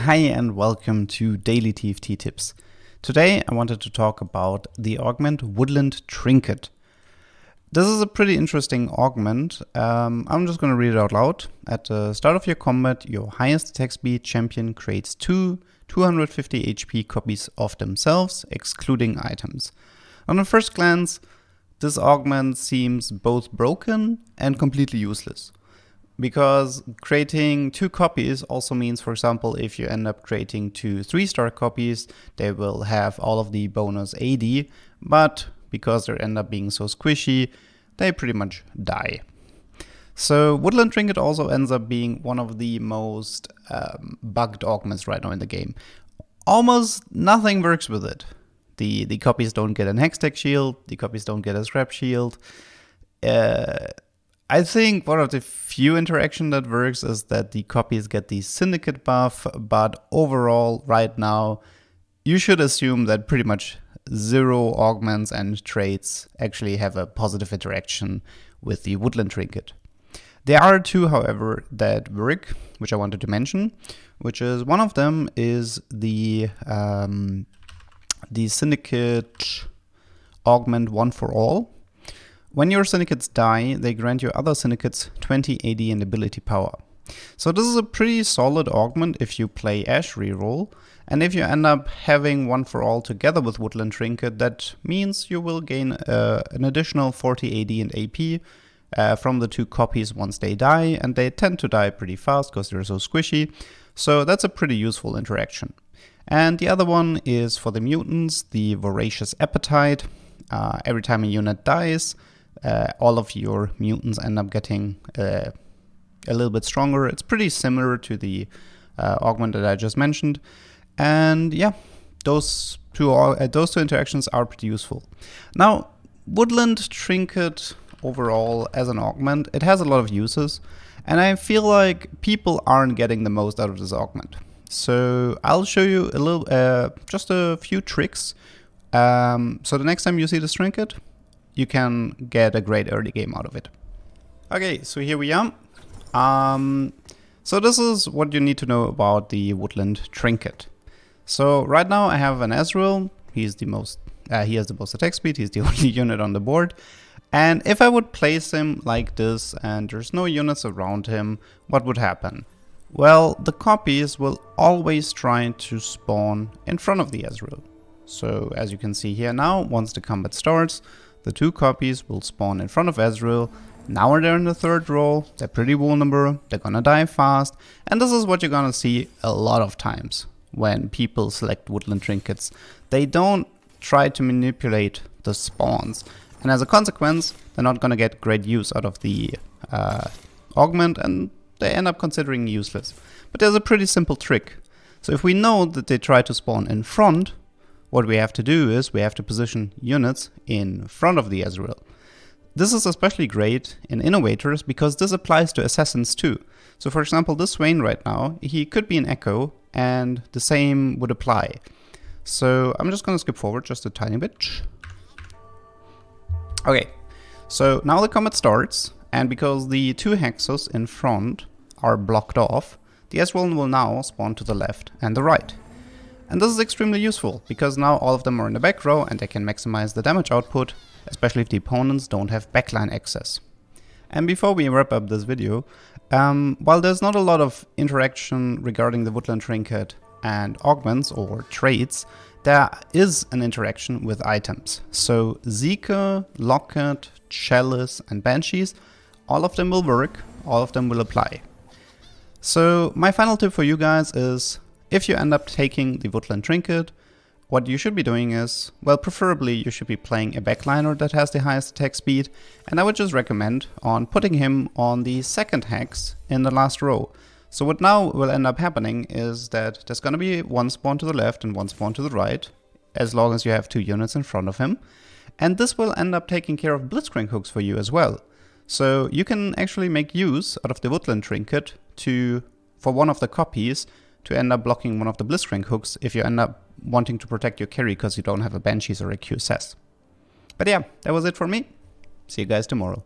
Hi and welcome to Daily TFT Tips. Today I wanted to talk about the Augment Woodland Trinket. This is a pretty interesting augment. I'm just going to read it out loud. At the start of your combat, your highest attack speed champion creates two 250 HP copies of themselves, excluding items. On a first glance, this augment seems both broken and completely useless. Because creating two copies also means, for example, if you end up creating two 3-star copies, they will have all of the bonus AD, but because they end up being so squishy, they pretty much die. So Woodland Trinket also ends up being one of the most bugged augments right now in the game. Almost nothing works with it. The copies don't get an hextech shield, the copies don't get a scrap shield. I think one of the few interaction that works is that the copies get the syndicate buff, but overall right now you should assume that pretty much zero augments and traits actually have a positive interaction with the Woodland Trinket. There are two, however, that work, which I wanted to mention, which is one of them is the syndicate augment one for all. When your syndicates die, they grant your other syndicates 20 AD and ability power. So this is a pretty solid augment if you play Ash reroll, and if you end up having one for all together with Woodland Trinket, that means you will gain an additional 40 AD and AP from the two copies once they die, and they tend to die pretty fast because they're so squishy, so that's a pretty useful interaction. And the other one is for the mutants, the Voracious Appetite. Every time a unit dies, all of your mutants end up getting a little bit stronger. It's pretty similar to the augment that I just mentioned. And yeah, those two interactions are pretty useful. Now, Woodland Trinket overall as an augment, it has a lot of uses. And I feel like people aren't getting the most out of this augment. So I'll show you a little, just a few tricks. So the next time you see this trinket, you can get a great early game out of it. Okay, so here we are. So this is what you need to know about the Woodland Trinket. So right now I have an Ezreal. He has the most attack speed. He's the only unit on the board. And if I would place him like this and there's no units around him, what would happen? Well, the copies will always try to spawn in front of the Ezreal. So as you can see here now, once the combat starts, the two copies will spawn in front of Ezreal. Now they're in the third row, they're pretty vulnerable, they're gonna die fast, and this is what you're gonna see a lot of times when people select Woodland Trinkets. They don't try to manipulate the spawns, and as a consequence, they're not gonna get great use out of the augment, and they end up considering useless. But there's a pretty simple trick. So if we know that they try to spawn in front, what we have to do is we have to position units in front of the Ezreal. This is especially great in innovators because this applies to assassins too. So for example, this Swain right now, he could be an Echo and the same would apply. So I'm just going to skip forward just a tiny bit. Okay, so now the combat starts, and because the two Hexes in front are blocked off, the Ezreal will now spawn to the left and the right. And this is extremely useful, because now all of them are in the back row and they can maximize the damage output, especially if the opponents don't have backline access. And before we wrap up this video, while there's not a lot of interaction regarding the Woodland Trinket and augments or traits, there is an interaction with items. So Zika, Locket, Chalice and Banshees, all of them will work, all of them will apply. So my final tip for you guys is, if you end up taking the Woodland Trinket, what you should be doing is, well, preferably you should be playing a backliner that has the highest attack speed, and I would just recommend on putting him on the second hex in the last row. So what now will end up happening is that there's going to be one spawn to the left and one spawn to the right, as long as you have two units in front of him, and this will end up taking care of blitzcrank hooks for you as well. So you can actually make use out of the Woodland Trinket for one of the copies to end up blocking one of the blitzcrank hooks if you end up wanting to protect your carry because you don't have a Banshees or a QSS. But yeah, that was it for me. See you guys tomorrow.